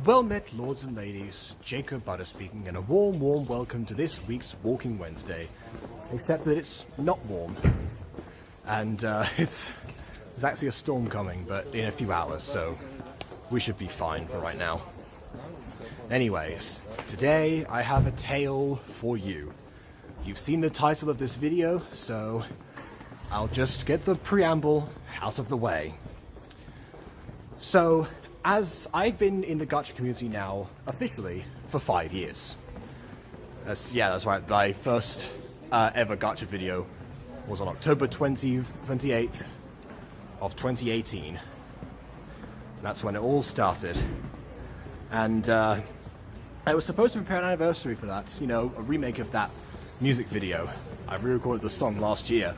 Well met, lords and ladies, Jacob Butter speaking, and a warm welcome to this week's Walking Wednesday. Except that it's not warm. And there's actually a storm coming, but in a few hours, so we should be fine for right now. Anyways, today I have a tale for you. You've seen the title of this video, so I'll just get the preamble out of the way. So, as I've been in the gacha community now, officially, for 5 years. That's right, my first ever gacha video was on October 28th of 2018. That's when it all started. And I was supposed to prepare an anniversary for that, you know, a remake of that music video. I re-recorded the song last year.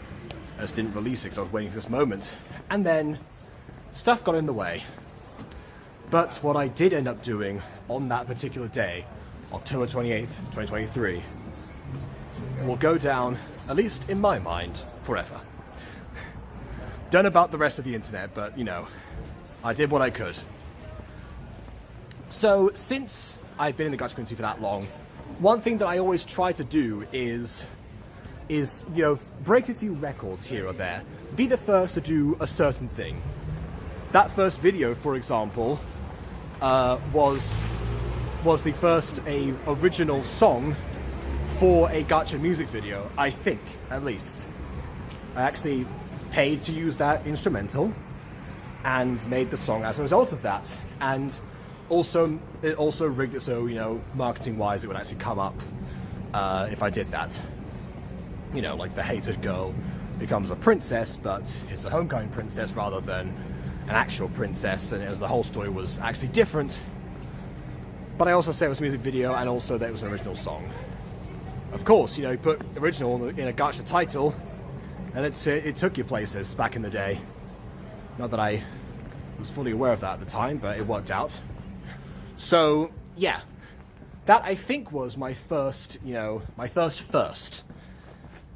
I just didn't release it because I was waiting for this moment. And then stuff got in the way. But what I did end up doing on that particular day, October 28th, 2023, will go down, at least in my mind, forever. Don't know about the rest of the internet, but, you know, I did what I could. So, since I've been in the gacha community for that long, one thing that I always try to do is, you know, break a few records here or there. Be the first to do a certain thing. That first video, for example, was the first original song for a gacha music video, I think, at least. I actually paid to use that instrumental and made the song as a result of that. And also, it also rigged it so, you know, marketing-wise, it would actually come up if I did that. You know, like the hated girl becomes a princess, but it's a homecoming princess rather than an actual princess, and the whole story was actually different. But I also said it was a music video, and also that it was an original song. Of course, you know, you put original in a gacha title, and it took you places back in the day. Not that I was fully aware of that at the time, but it worked out. So, yeah. That, I think, was my first, you know, my first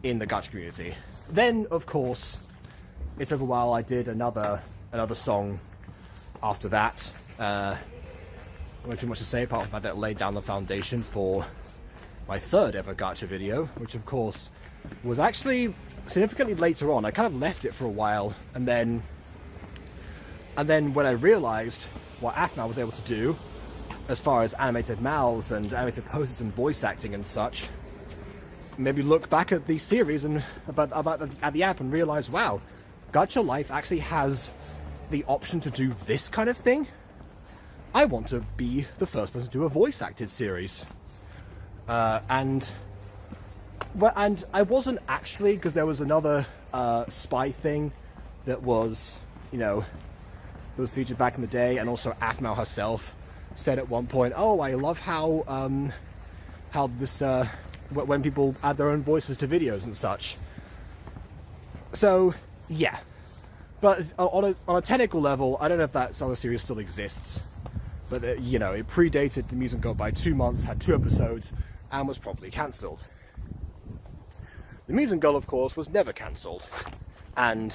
in the gacha community. Then, of course, it took a while. I did another song after that. Not too much to say apart from the fact that it laid down the foundation for my third ever gacha video, which of course was actually significantly later on. I kind of left it for a while, and then when I realized what Athna was able to do as far as animated mouths and animated poses and voice acting and such, maybe look back at the series and at the app and realize, wow, Gacha Life actually has the option to do this kind of thing. I want to be the first person to do a voice acted series. And I wasn't actually, because there was another spy thing that was, you know, that was featured back in the day, and also Athma herself said at one point, oh, I love how this, when people add their own voices to videos and such. So, yeah. But on a technical level, I don't know if that other series still exists. But, you know, it predated the Music Girl by 2 months, had 2 episodes, and was promptly cancelled. The Music Girl, of course, was never cancelled. And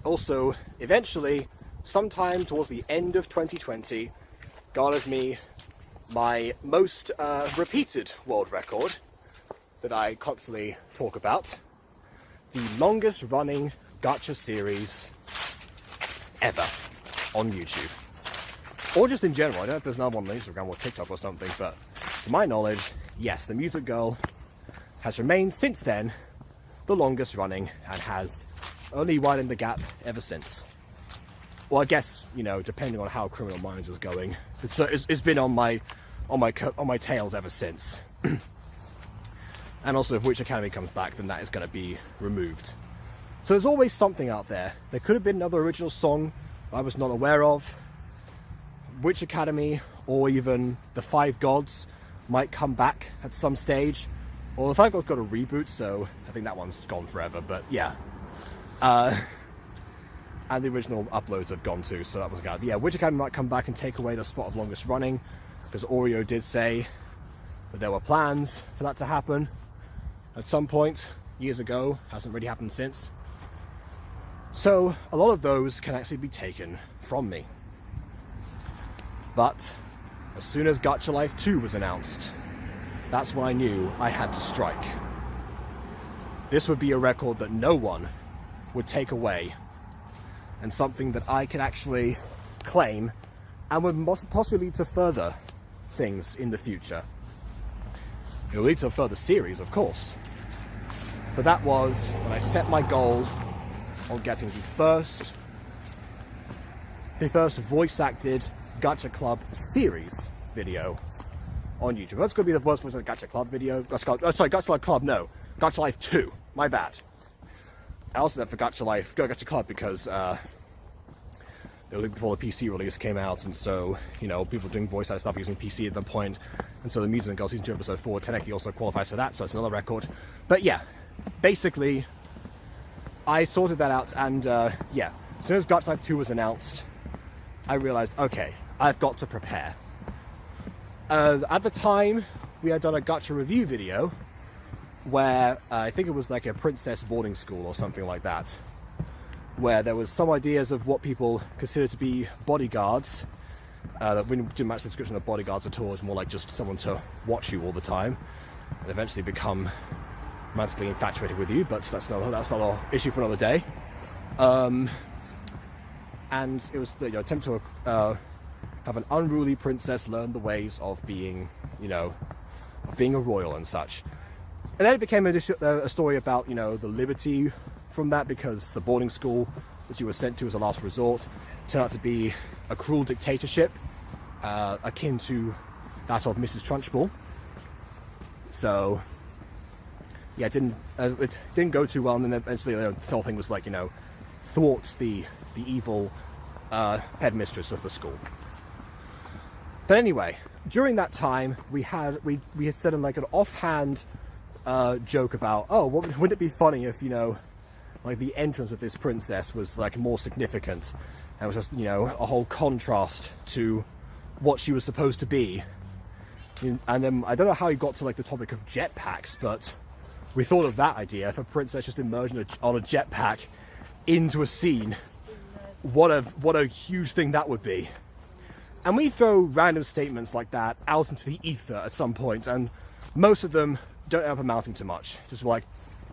also, eventually, sometime towards the end of 2020, garnered me my most repeated world record that I constantly talk about. The longest running gacha series ever on YouTube. Or just in general. I don't know if there's another one on Instagram or TikTok or something, but to my knowledge, yes, the Music Girl has remained since then the longest running and has only widened the gap ever since. Well, I guess, you know, depending on how Criminal Minds is going, it's been on my tails ever since. And also, if Witch Academy comes back, then that is going to be removed. So there's always something out there. There could have been another original song I was not aware of. Witch Academy, or even the Five Gods, might come back at some stage. Well, the Five Gods got a reboot, so I think that one's gone forever, but yeah. And the original uploads have gone too, so that was good. Yeah, Witch Academy might come back and take away the spot of longest running, because Oreo did say that there were plans for that to happen at some point years ago. Hasn't really happened since. So a lot of those can actually be taken from me. But As soon as Gacha Life 2 was announced, that's when I knew I had to strike. This would be a record that no one would take away, and something that I could actually claim and would possibly lead to further things in the future. It will lead to a further series, of course. But that was when I set my goal on getting the first voice-acted Gacha Club series video on YouTube. That's going to be the first voice-acted Gacha Club video. Gacha Club, no. Gacha Life 2. My bad. I also did for Gacha Club because it was before the PC release came out, and so, you know, people were doing voice-acted stuff using PC at that point, and so the Music Girl Season 2 Episode 4 Teneki also qualifies for that, so it's another record. But yeah, basically, I sorted that out, and yeah, as soon as Gacha Life 2 was announced, I realized, okay, I've got to prepare. At the time, we had done a Gacha review video where I think it was like a princess boarding school or something like that, where there was some ideas of what people consider to be bodyguards. That we didn't match the description of bodyguards at all. It's more like just someone to watch you all the time and eventually become romantically infatuated with you, but that's not an issue for another day. And it was the attempt to have an unruly princess learn the ways of being, of being a royal and such. And then it became a story about, the liberty from that, because the boarding school that you were sent to as a last resort turned out to be a cruel dictatorship, akin to that of Mrs. Trunchbull. So, yeah, it didn't go too well, and then eventually the whole thing was like, thwart the evil headmistress of the school. But anyway, during that time, we had said in like an offhand joke about, oh, wouldn't it be funny if, like the entrance of this princess was like more significant, and it was just, a whole contrast to what she was supposed to be. And then I don't know how he got to like the topic of jetpacks, but we thought of that idea. If a princess just emerged on a jetpack into a scene, what a huge thing that would be. And we throw random statements like that out into the ether at some point, and most of them don't end up amounting to much. Just like,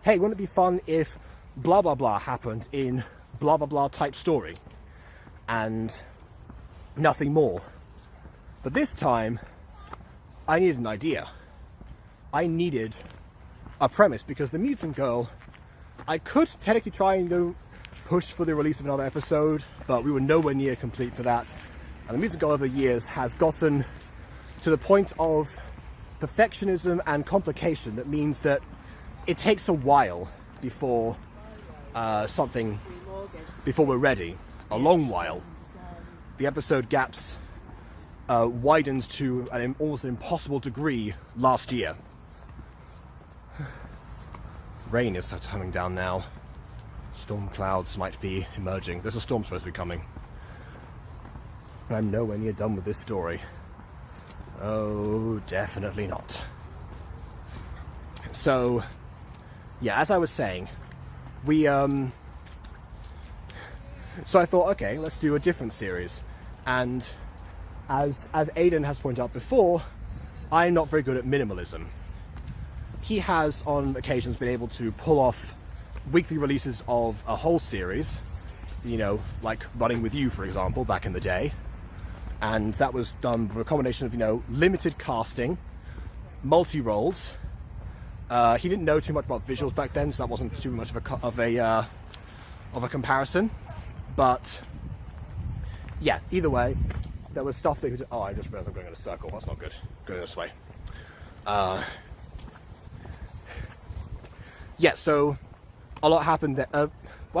hey, wouldn't it be fun if blah blah blah happened in blah blah blah type story, and nothing more. But this time I needed an idea. I needed a premise, because the Mutant Girl, I could technically try and push for the release of another episode, but we were nowhere near complete for that. And the Mutant Girl over the years has gotten to the point of perfectionism and complication that means that it takes a while before we're ready. A long while. The episode gaps widened to an almost impossible degree last year. Rain is coming down now. Storm clouds might be emerging. There's a storm supposed to be coming. I'm nowhere near done with this story. Oh, definitely not. So, yeah, as I was saying, so I thought, okay, let's do a different series. And as Aiden has pointed out before, I'm not very good at minimalism. He has, on occasions, been able to pull off weekly releases of a whole series, like Running With You, for example, back in the day. And that was done with a combination of, limited casting, multi-roles. He didn't know too much about visuals back then, so that wasn't too much of a comparison. But yeah, either way, there was stuff that he could. Oh, I just realized I'm going in a circle. That's not good. Going this way. Yeah, so a lot happened there. Well,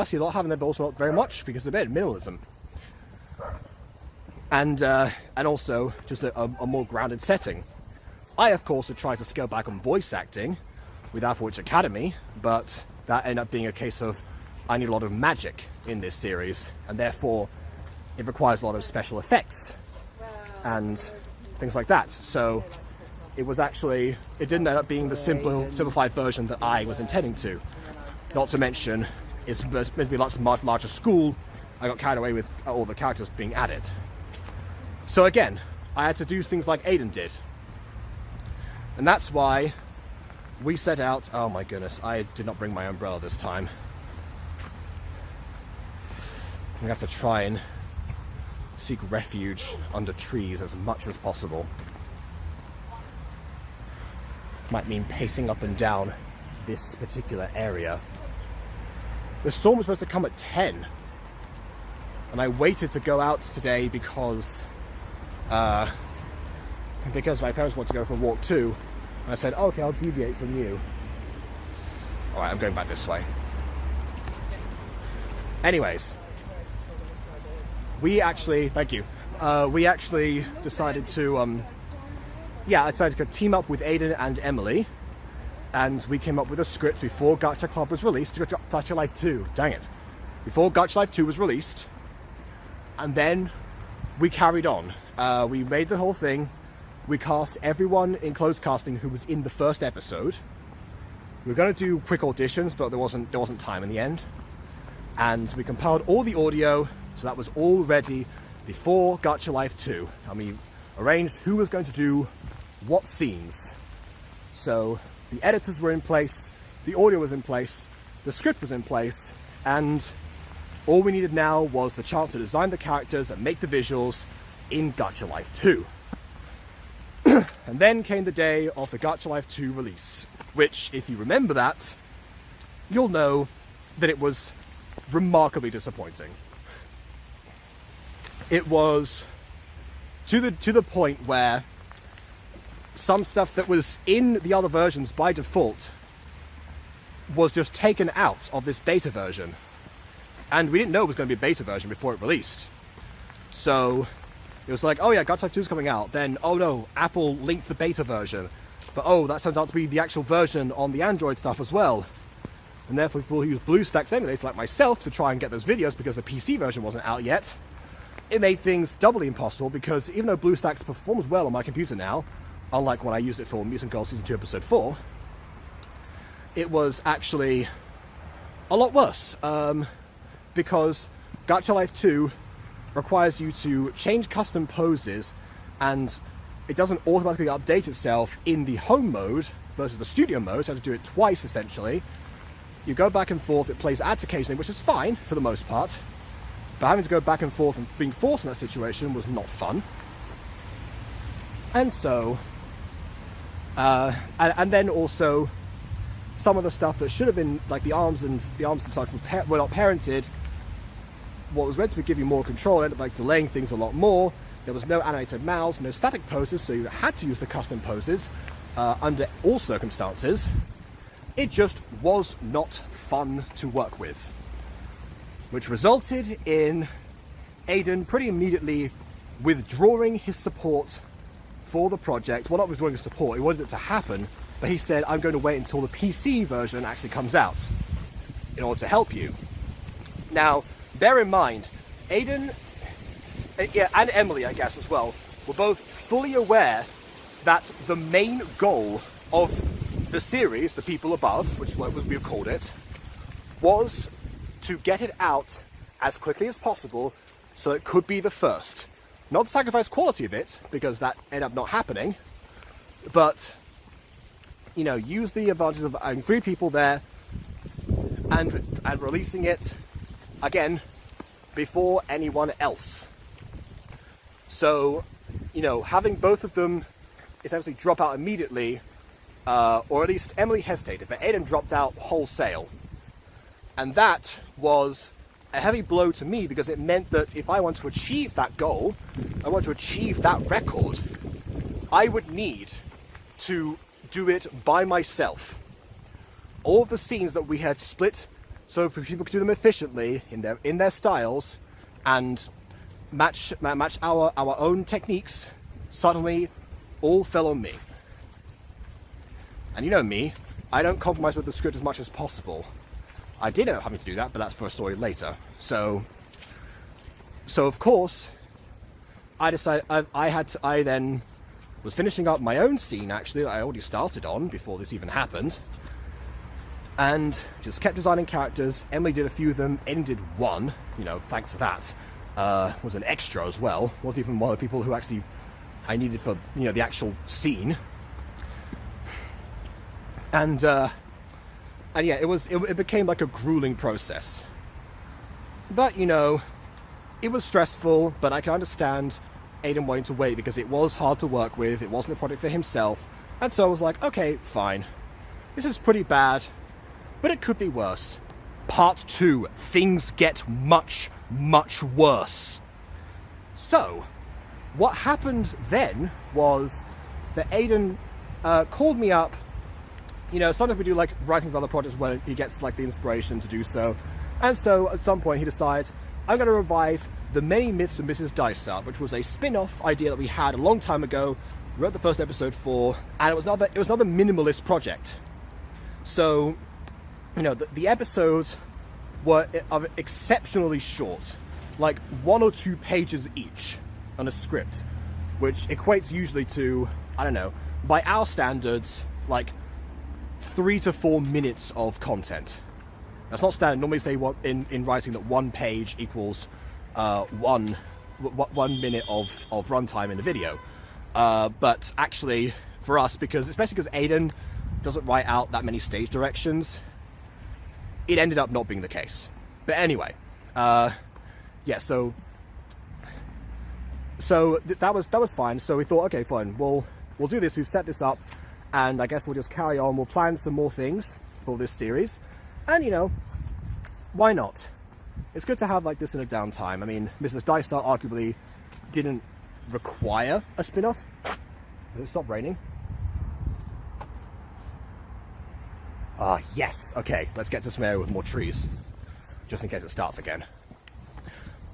actually, a lot happened there, but also not very much, because of minimalism. And also just a more grounded setting. I, of course, had tried to scale back on voice acting with Alpha Academy, but that ended up being a case of I need a lot of magic in this series, and therefore it requires a lot of special effects and things like that. So it didn't end up being the simplified version that I was intending to. Not to mention, it's meant to be a much larger school. I got carried away with all the characters being added. So again, I had to do things like Aiden did. And that's why we set out... Oh my goodness, I did not bring my umbrella this time. I'm going to have to try and seek refuge under trees as much as possible. Might mean pacing up and down this particular area. The storm was supposed to come at 10. And I waited to go out today because my parents want to go for a walk too. And I said, oh, okay, I'll deviate from you. Alright, I'm going back this way. Anyways. We actually, thank you. We actually decided to, I decided to team up with Aiden and Emily. And we came up with a script before Gacha Club was released, Gacha Life 2, dang it. Before Gacha Life 2 was released. And then we carried on. We made the whole thing. We cast everyone in closed casting who was in the first episode. We were going to do quick auditions, but there wasn't time in the end. And we compiled all the audio, so that was all ready before Gacha Life 2. And we arranged who was going to do what scenes. So the editors were in place, the audio was in place, the script was in place, and all we needed now was the chance to design the characters and make the visuals in Gacha Life 2. And then came the day of the Gacha Life 2 release, which, if you remember that, you'll know that it was remarkably disappointing. It was to the point where some stuff that was in the other versions by default was just taken out of this beta version. And we didn't know it was going to be a beta version before it released. So it was like, oh yeah, Gacha Life 2 is coming out. Then, oh no, Apple linked the beta version. But oh, that turns out to be the actual version on the Android stuff as well. And therefore people who use BlueStacks emulators like myself to try and get those videos because the PC version wasn't out yet, it made things doubly impossible because even though BlueStacks performs well on my computer now, unlike when I used it for Mutant Girl Season 2 Episode 4, it was actually a lot worse. Because Gacha Life 2 requires you to change custom poses and it doesn't automatically update itself in the home mode versus the studio mode, so you have to do it twice essentially. You go back and forth, it plays ads occasionally, which is fine for the most part, but having to go back and forth and being forced in that situation was not fun. And so, and then also some of the stuff that should have been, like the arms and such were not parented. What was meant to give you more control ended up like delaying things a lot more. There was no animated mouths, no static poses, so you had to use the custom poses under all circumstances. It just was not fun to work with, which resulted in Aiden pretty immediately withdrawing his support for the project. Well, not withdrawing his support, he wanted it to happen, but he said, I'm going to wait until the PC version actually comes out in order to help you. Now, bear in mind, Aiden, and Emily, I guess, as well, were both fully aware that the main goal of the series, The People Above, which is what we've called it, was to get it out as quickly as possible so it could be the first. Not sacrifice quality of it, because that ended up not happening, but, you know, use the advantage of having 3 people there and releasing it, again, before anyone else. So, you know, having both of them essentially drop out immediately, or at least Emily hesitated, but Aiden dropped out wholesale. And that was a heavy blow to me because it meant that if I want to achieve that goal, I want to achieve that record, I would need to do it by myself. All of the scenes that we had split so people could do them efficiently in their styles and match our own techniques, suddenly all fell on me. And you know me, I don't compromise with the script as much as possible. I did end up having to do that, but that's for a story later. So of course, I decided I then was finishing up my own scene, actually, that I already started on before this even happened, and just kept designing characters. Emily did a few of them, Aiden did one, you know, thanks to that. Was an extra as well, wasn't even one of the people who actually I needed for, you know, the actual scene. And yeah, it became like a grueling process. But, you know, it was stressful, but I can understand Aiden wanting to wait because it was hard to work with, it wasn't a project for himself, and so I was like, okay, fine. This is pretty bad, but it could be worse. Part 2, things get much, much worse. So, what happened then was that Aiden called me up. You know, sometimes we do like writing for other projects when he gets like the inspiration to do so. And so at some point he decides, I'm going to revive The Many Myths of Mrs. Dysart, which was a spin-off idea that we had a long time ago. We wrote the first episode for, and it was another minimalist project. So, you know, the episodes were exceptionally short, like 1 or 2 pages each on a script, which equates usually to, I don't know, by our standards, like 3 to 4 minutes of content. That's not standard. Normally say what in writing that 1 page equals 1 minute of runtime in the video. But actually, for us, especially because Aiden doesn't write out that many stage directions, it ended up not being the case. But anyway, yeah. So that was fine. So we thought, okay, fine. We'll do this. We've set this up, and I guess we'll just carry on. We'll plan some more things for this series, and you know, why not? It's good to have like this in a downtime. I mean, Mrs. Dysart arguably didn't require a spin-off. Did it stop raining? Yes. Okay, let's get to some area with more trees, just in case it starts again.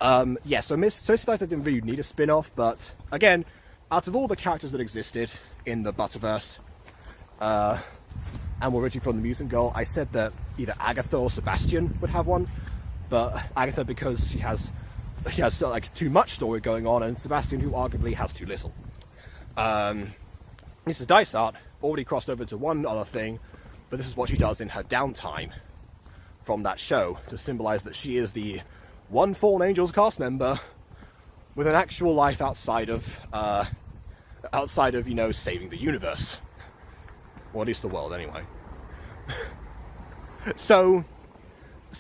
Yeah, so Mrs. Dysart didn't really need a spin-off, but again, out of all the characters that existed in the Butterverse, and were originally from the Mutant Girl, I said that either Agatha or Sebastian would have one, but Agatha because she has like too much story going on, and Sebastian who arguably has too little. Mrs. Dysart already crossed over to one other thing, but this is what she does in her downtime from that show to symbolize that she is the one Fallen Angels cast member with an actual life outside of you know, saving the universe, or at least the world anyway. so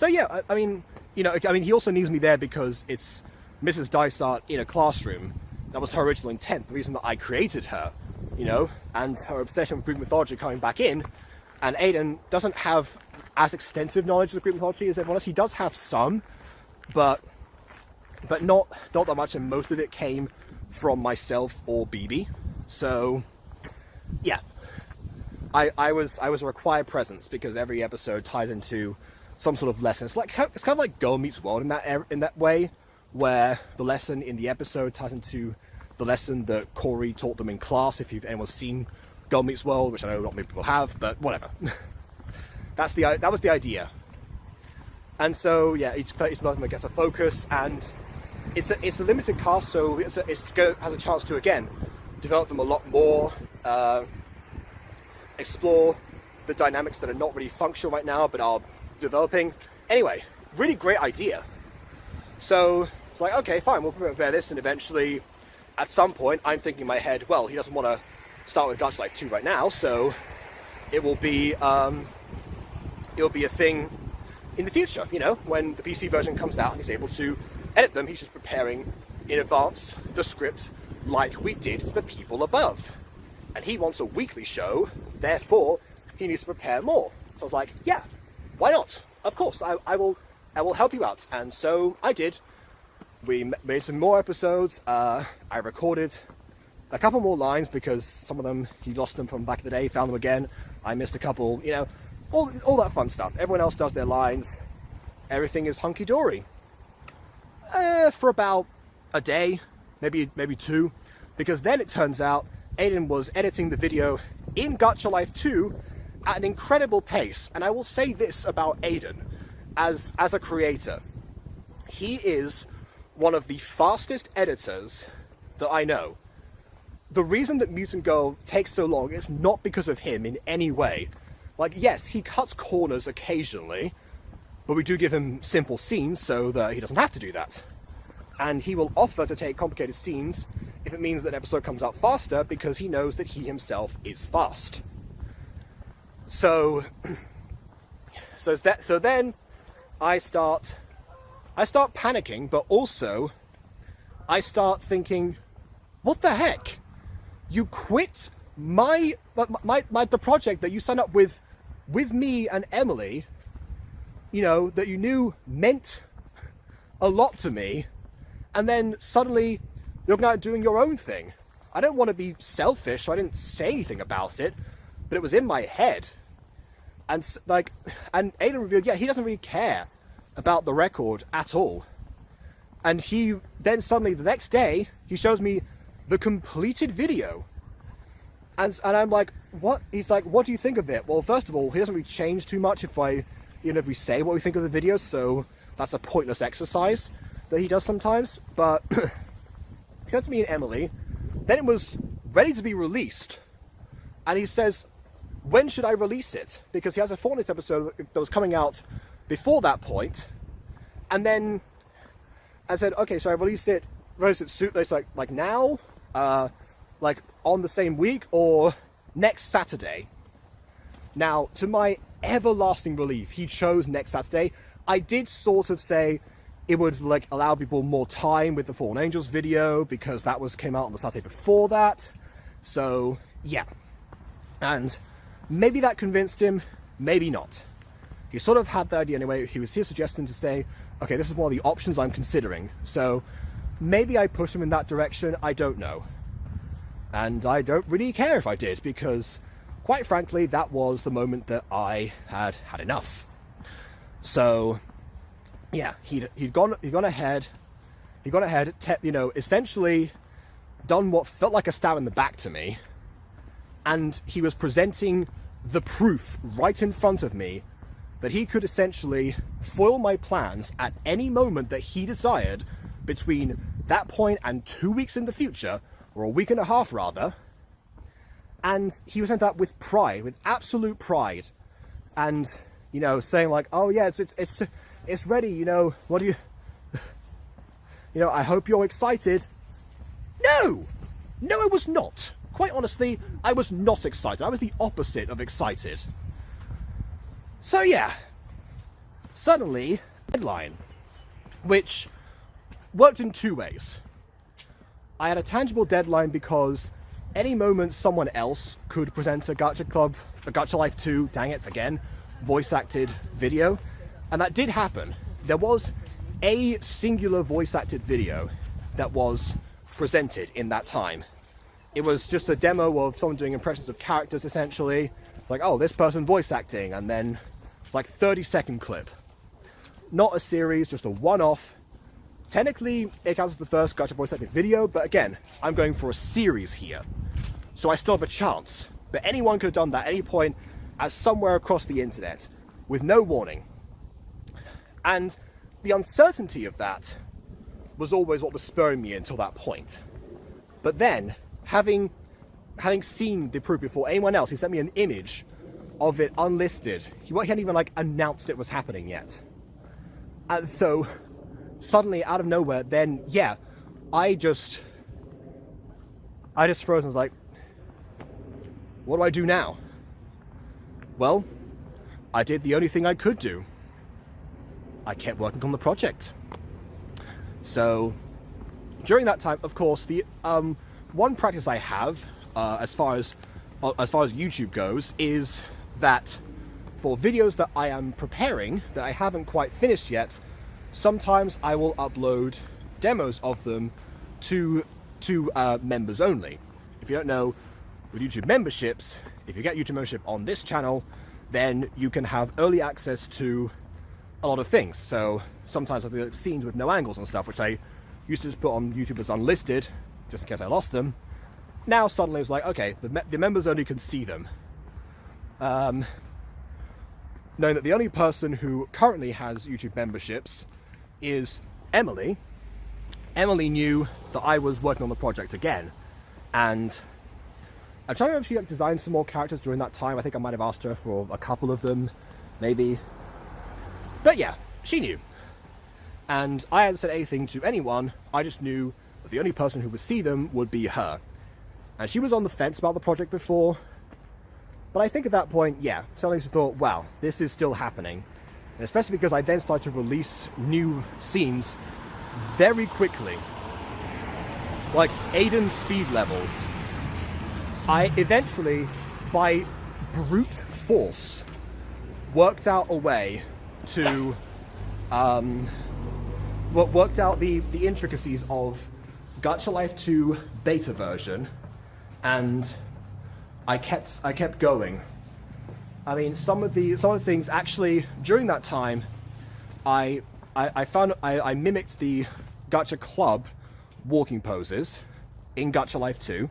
yeah, I mean, you know, I mean, he also needs me there because it's Mrs. Dysart in a classroom. That was her original intent, the reason that I created her, you know, and her obsession with Greek mythology coming back in. And Aiden doesn't have as extensive knowledge of Greek mythology as everyone else. He does have some, but not that much, and most of it came from myself or BB. So, yeah, I was a required presence because every episode ties into some sort of lesson. It's kind of like Girl Meets World in that way, where the lesson in the episode ties into the lesson that Corey taught them in class. If anyone's seen Girl Meets World, which I know not many people have, but whatever. That was the idea. And so yeah, each development gets a focus, and it's a limited cast, so it has a chance to again develop them a lot more, explore the dynamics that are not really functional right now but are developing. Anyway, really great idea. So it's like, okay, fine, we'll prepare this, and eventually at some point I'm thinking in my head, well, he doesn't want to start with Gacha Life 2 right now, so it will be a thing in the future, you know, when the PC version comes out and he's able to edit them. He's just preparing in advance the script like we did for the people above. And he wants a weekly show, therefore he needs to prepare more. So I was like, yeah, why not? Of course, I will help you out. And so I did. We made some more episodes. I recorded a couple more lines because some of them, he lost them from back in the day, found them again. I missed a couple, you know, all that fun stuff. Everyone else does their lines. Everything is hunky-dory. For about a day, maybe 2, because then it turns out Aiden was editing the video in Gacha Life 2 at an incredible pace. And I will say this about Aiden, as a creator. He is one of the fastest editors that I know. The reason that Mutant Girl takes so long is not because of him in any way. Like, yes, he cuts corners occasionally, but we do give him simple scenes so that he doesn't have to do that. And he will offer to take complicated scenes if it means that an episode comes out faster because he knows that he himself is fast. So then I start panicking, but also I start thinking, what the heck? You quit the project that you signed up with me and Emily, you know, that you knew meant a lot to me, and then suddenly you're now doing your own thing. I don't want to be selfish, so I didn't say anything about it, but it was in my head. And Aiden revealed, yeah, he doesn't really care about the record at all. And he then suddenly the next day he shows me the completed video. And I'm like, what? He's like, what do you think of it? Well, first of all, he doesn't really change too much if we say what we think of the video, so that's a pointless exercise that he does sometimes. But he sent to me and Emily, then it was ready to be released. And he says, when should I release it? Because he has a Fortnite episode that was coming out before that point. And then I said, okay, so I release it soon, it's like now? Like on the same week or next Saturday? Now, to my everlasting relief, he chose next Saturday. I did sort of say it would like allow people more time with the Fallen Angels video because that came out on the Saturday before that. So yeah, and maybe that convinced him, maybe not. He sort of had the idea anyway. He was here suggesting to say, okay, this is one of the options I'm considering. So maybe I pushed him in that direction, I don't know. And I don't really care if I did, because quite frankly, that was the moment that I had had enough. So yeah, he'd gone ahead, essentially done what felt like a stab in the back to me, and he was presenting the proof right in front of me that he could essentially foil my plans at any moment that he desired between that point and 2 weeks in the future, or a week and a half rather. And he was doing that with pride, with absolute pride, and saying like, oh yeah, it's ready, what do you I hope you're excited. No, it was not. Quite honestly, I was not excited. I was the opposite of excited. So yeah, suddenly, deadline, which worked in two ways. I had a tangible deadline because any moment someone else could present a Gacha Life 2, dang it, again, voice-acted video, and that did happen. There was a singular voice-acted video that was presented in that time. It was just a demo of someone doing impressions of characters, essentially. It's like, oh, this person voice acting, and then it's like 30-second clip. Not a series, just a one-off. Technically, it counts as the first Gacha voice acting video, but again, I'm going for a series here. So I still have a chance. But anyone could have done that at any point, as somewhere across the internet, with no warning. And the uncertainty of that was always what was spurring me until that point. But then, having seen the proof before anyone else, he sent me an image of it unlisted. He hadn't even announced it was happening yet. And so, suddenly, out of nowhere, then, yeah, I just froze and was like, what do I do now? Well, I did the only thing I could do. I kept working on the project. So, during that time, of course, the one practice I have, as far as YouTube goes, is that for videos that I am preparing, that I haven't quite finished yet, sometimes I will upload demos of them to members only. If you don't know, with YouTube memberships, if you get YouTube membership on this channel, then you can have early access to a lot of things. So sometimes I do scenes with no angles and stuff, which I used to just put on YouTube as unlisted, just in case I lost them. Now suddenly it's like, okay, the members only can see them. Knowing that the only person who currently has YouTube memberships is Emily. Emily knew that I was working on the project again, and I'm trying to remember if she designed some more characters during that time. I think I might have asked her for a couple of them, maybe. But yeah, she knew. And I hadn't said anything to anyone. I just knew The only person who would see them would be her. And she was on the fence about the project before, but I think at that point, yeah, suddenly she thought, wow, this is still happening. And especially because I then started to release new scenes very quickly. Like Aiden speed levels. I eventually, by brute force, worked out a way to worked out the intricacies of Gacha Life 2 beta version, and I kept going. I mean, some of the things actually during that time, I mimicked the Gacha Club walking poses in Gacha Life 2,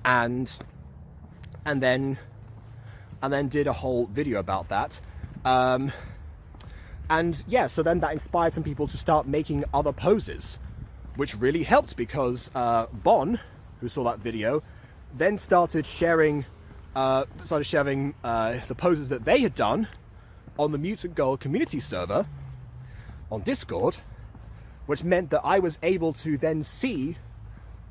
and then did a whole video about that. And yeah, so then that inspired some people to start making other poses, which really helped because Bon, who saw that video, then started sharing the poses that they had done on the Mutant Girl community server on Discord, which meant that I was able to then see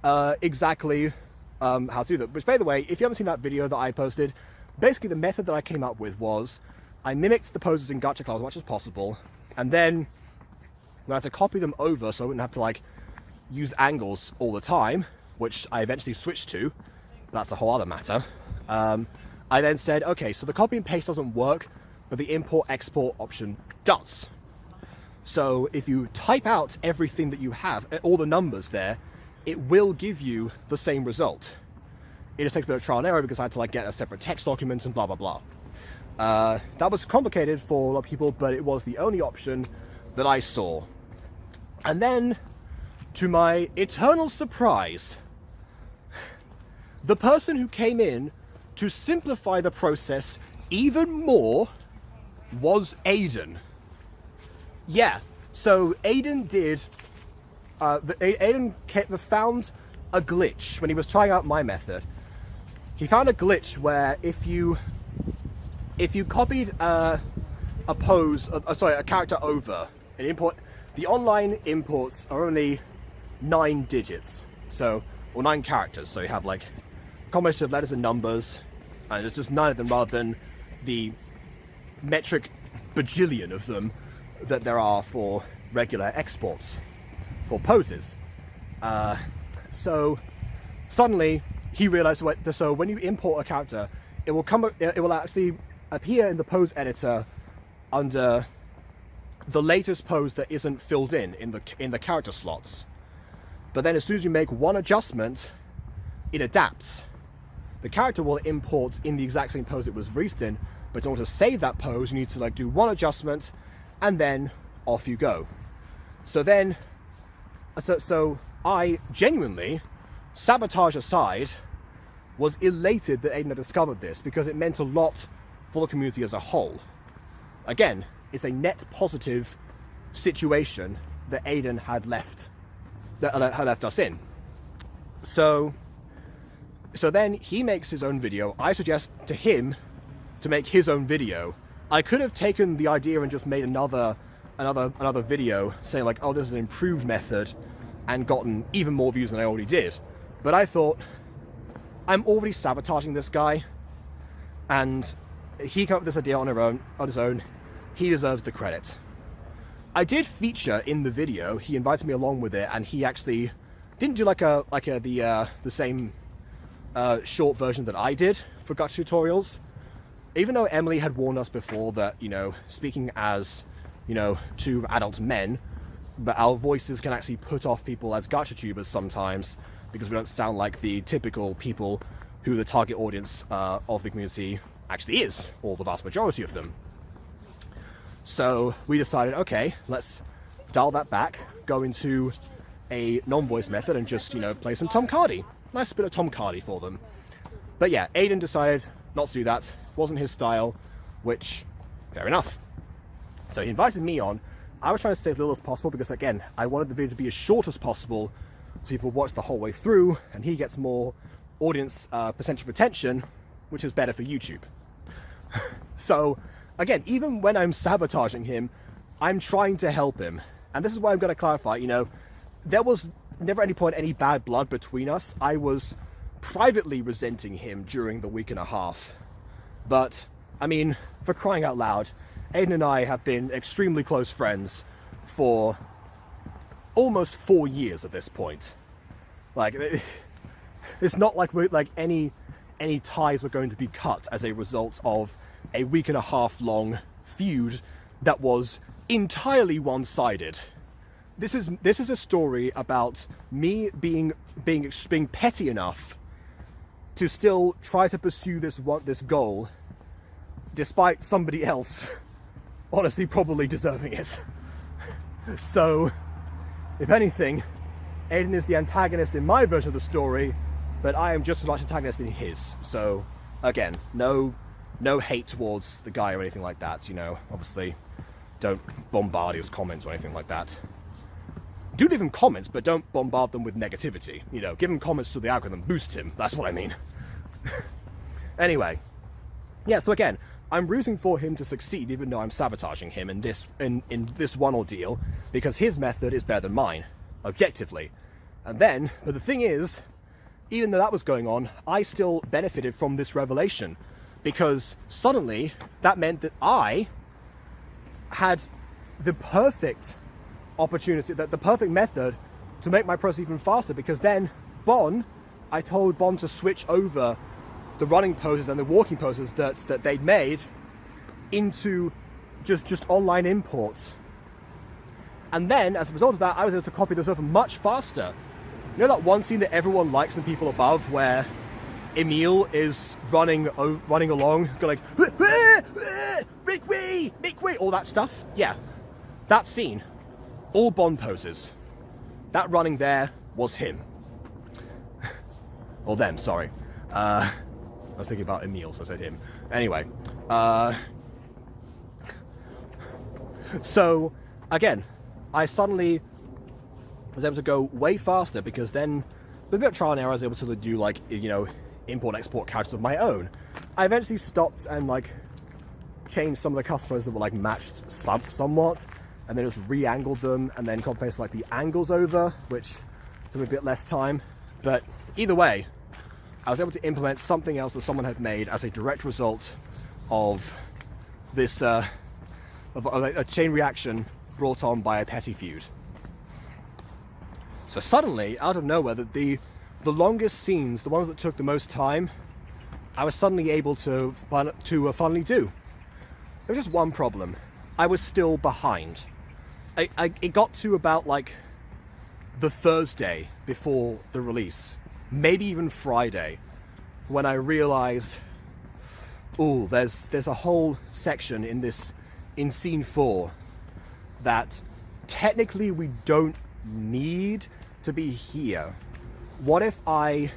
exactly how to do that. Which, by the way, if you haven't seen that video that I posted, basically the method that I came up with was I mimicked the poses in Gacha Club as much as possible, and then I had to copy them over so I wouldn't have to like use angles all the time, which I eventually switched to. That's a whole other matter. I then said, okay, so the copy and paste doesn't work, but the import-export option does. So if you type out everything that you have, all the numbers there, it will give you the same result. It just takes a bit of trial and error because I had to like get a separate text document and blah, blah, blah. That was complicated for a lot of people, but it was the only option that I saw. And then, to my eternal surprise, the person who came in to simplify the process even more was Aiden. Yeah, so Aiden did, Aiden found a glitch when he was trying out my method. He found a glitch where if you copied a character over an import, the online imports are only 9 digits, or 9 characters. So you have like a combination of letters and numbers, and there's just 9 of them rather than the metric bajillion of them that there are for regular exports for poses. So suddenly he realized, so when you import a character, it will actually appear in the pose editor under the latest pose that isn't filled in the character slots. But then as soon as you make one adjustment, it adapts. The character will import in the exact same pose it was released in, but in order to save that pose, you need to like do one adjustment, and then off you go. So then, so I genuinely, Sabotage aside, was elated that Aiden had discovered this because it meant a lot for the community as a whole. Again, it's a net positive situation that Aiden had left us in. So then he makes his own video. I suggest to him to make his own video. I could have taken the idea and just made another video saying like, oh, this is an improved method, and gotten even more views than I already did. But I thought, I'm already sabotaging this guy, and he came up with this idea on his own. He deserves the credit. I did feature in the video. He invited me along with it, and he actually didn't do the same short version that I did for Gacha tutorials. Even though Emily had warned us before that, you know, speaking as, you know, 2 adult men, but our voices can actually put off people as Gacha tubers sometimes because we don't sound like the typical people who the target audience of the community actually is, or the vast majority of them. So we decided, okay, let's dial that back, go into a non-voice method and just, you know, play some Tom Cardy. Nice bit of Tom Cardy for them. But yeah, Aiden decided not to do that. Wasn't his style, which, fair enough. So he invited me on. I was trying to stay as little as possible because, again, I wanted the video to be as short as possible so people watch the whole way through and he gets more audience percentage of attention, which is better for YouTube. So, again, even when I'm sabotaging him, I'm trying to help him. And this is why I'm going to clarify, you know, there was never at any point any bad blood between us. I was privately resenting him during the week and a half. But, I mean, for crying out loud, Aiden and I have been extremely close friends for almost 4 years at this point. Like, it's not like any ties were going to be cut as a result of a week and a half long feud that was entirely one-sided. This is a story about me being petty enough to still try to pursue this goal, despite somebody else honestly probably deserving it. So, if anything, Aiden is the antagonist in my version of the story, but I am just as much antagonist in his. So, again, no hate towards the guy or anything like that, you know. Obviously, don't bombard his comments or anything like that. Do leave him comments, but don't bombard them with negativity. You know, give him comments to the algorithm, boost him. That's what I mean. Anyway, yeah. So again, I'm rooting for him to succeed, even though I'm sabotaging him in this one ordeal, because his method is better than mine, objectively. And then, but the thing is, even though that was going on, I still benefited from this revelation, because suddenly that meant that I had the perfect opportunity, the perfect method to make my process even faster, because then I told Bon to switch over the running poses and the walking poses that they'd made into just online imports. And then, as a result of that, I was able to copy this over much faster. You know that one scene that everyone likes in People Above, where Emil is running along, going like, make way, all that stuff? Yeah, that scene. All Bond poses. That running there was him. Or them, sorry. I was thinking about Emil, so I said him. Anyway. So, again, I suddenly was able to go way faster, because then, with a bit of trial and error, I was able to do, like, you know, import and export characters of my own. I eventually stopped and, like, changed some of the customers that were, like, matched somewhat, and then just re-angled them, and then copy-pasted like the angles over, which took me a bit less time. But either way, I was able to implement something else that someone had made as a direct result of this, of a chain reaction brought on by a petty feud. So suddenly, out of nowhere, the longest scenes, the ones that took the most time, I was suddenly able to finally do. There was just one problem. I was still behind. It got to about like the Thursday before the release, maybe even Friday, when I realized, oh, there's a whole section in scene 4 that technically we don't need to be here. What if I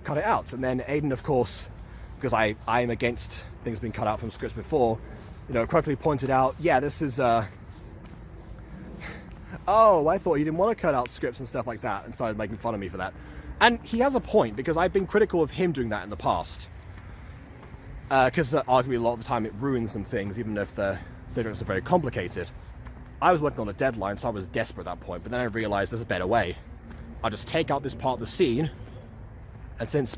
cut it out? And then Aiden, of course, because I am against things being cut out from scripts before, you know, correctly pointed out, yeah, this is oh, I thought you didn't want to cut out scripts and stuff like that, and started making fun of me for that. And he has a point, because I've been critical of him doing that in the past. Because arguably a lot of the time it ruins some things, even if the lyrics are very complicated. I was working on a deadline, so I was desperate at that point, but then I realized there's a better way. I'll just take out this part of the scene, and since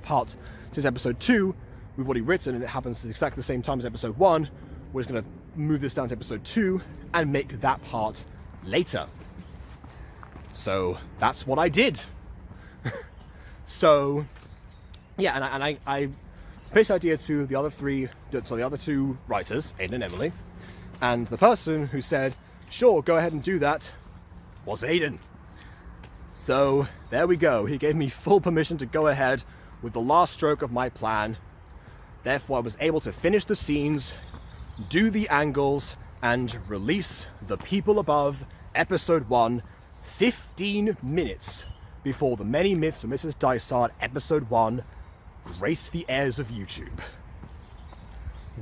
episode 2, we've already written, and it happens at exactly the same time as episode 1, we're just going to move this down to episode 2, and make that part later. So that's what I did. So yeah, and I pitched the idea to the other two writers, Aiden and Emily, and the person who said, sure, go ahead and do that, was Aiden. So there we go. He gave me full permission to go ahead with the last stroke of my plan. Therefore, I was able to finish the scenes, do the angles, and release The People Above episode 1 15 minutes before The Many Myths of Mrs. Dysart episode 1 graced the airs of YouTube.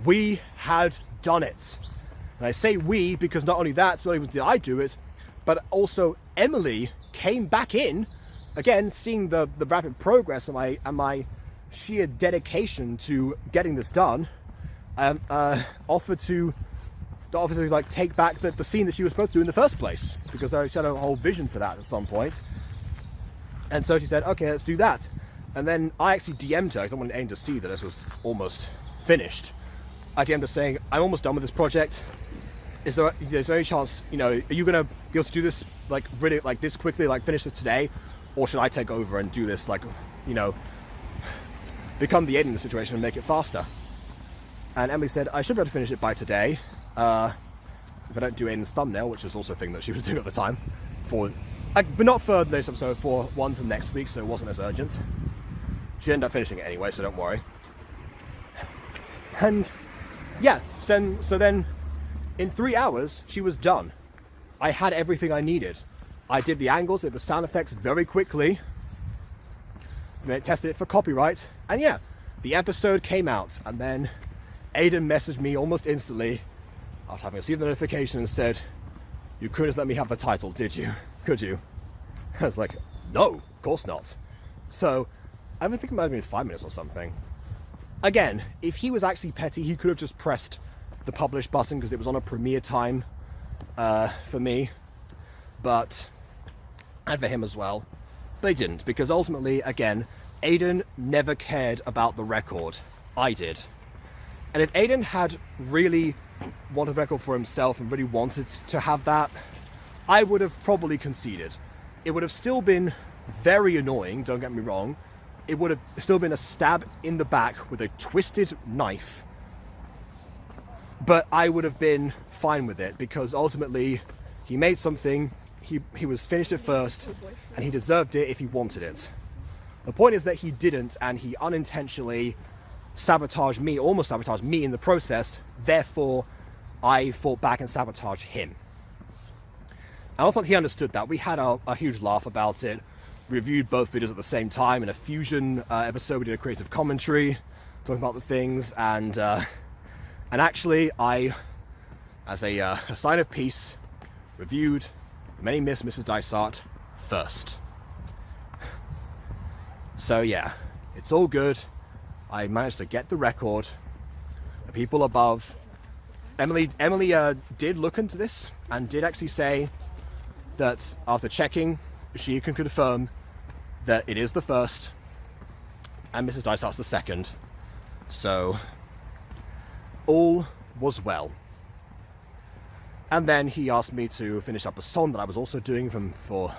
We had done it. And I say we because not only that, not only did I do it, but also Emily came back in, again, seeing the rapid progress and my sheer dedication to getting this done, offered to like take back the scene that she was supposed to do in the first place, because I had a whole vision for that at some point. And so she said, okay, let's do that. And then I actually DM'd her. I don't want Aiden to see that this was almost finished. I DM'd her saying, I'm almost done with this project. Is there any chance, you know, are you gonna be able to do this like really like this quickly, like finish it today? Or should I take over and do this, like, you know, become the Aiden in the situation and make it faster? And Emily said, I should be able to finish it by today. If I don't do Aiden's thumbnail, which is also a thing that she was doing at the time, but not for this episode, for one from next week, so it wasn't as urgent. She ended up finishing it anyway, so don't worry. And yeah, so then in 3 hours, she was done. I had everything I needed. I did the angles, did the sound effects very quickly. Tested it for copyright. And yeah, the episode came out. And then Aiden messaged me almost instantly after having received the notification and said, you couldn't just let me have the title, did you? Could you? I was like, no, of course not. So, I think it might have been 5 minutes or something. Again, if he was actually petty, he could have just pressed the publish button because it was on a premiere time for me, but and for him as well. But he didn't, because ultimately, again, Aiden never cared about the record. I did. And if Aiden had really wanted the record for himself and really wanted to have that, I would have probably conceded. It would have still been very annoying, don't get me wrong. It would have still been a stab in the back with a twisted knife. But I would have been fine with it, because ultimately he made something, he was finished it first, and he deserved it if he wanted it. The point is that he didn't, and he unintentionally sabotaged me, almost sabotaged me in the process, therefore I fought back and sabotaged him. And I thought he understood that. We had a huge laugh about it, reviewed both videos at the same time. In a fusion episode, we did a creative commentary, talking about the things, and actually, I, as a sign of peace, reviewed Many Miss Mrs. Dysart first. So yeah, it's all good. I managed to get the record. The people above, Emily did look into this and did actually say that after checking, she can confirm that it is the first and Mrs. Dysart's the second. So all was well. And then he asked me to finish up a song that I was also doing for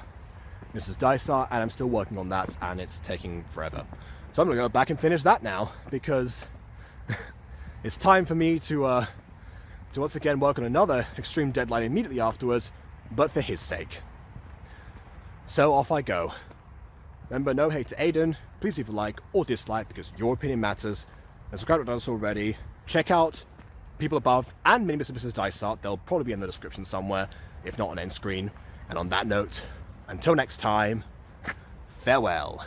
Mrs. Dysart, and I'm still working on that, and it's taking forever. So I'm gonna go back and finish that now, because it's time for me to once again work on another extreme deadline immediately afterwards, but for his sake. So off I go. Remember, no hate to Aiden. Please leave a like or dislike, because your opinion matters. And subscribe if you haven't done so already. Check out People Above and Mini Mrs. Dysart. They'll probably be in the description somewhere, if not on end screen. And on that note, until next time, farewell.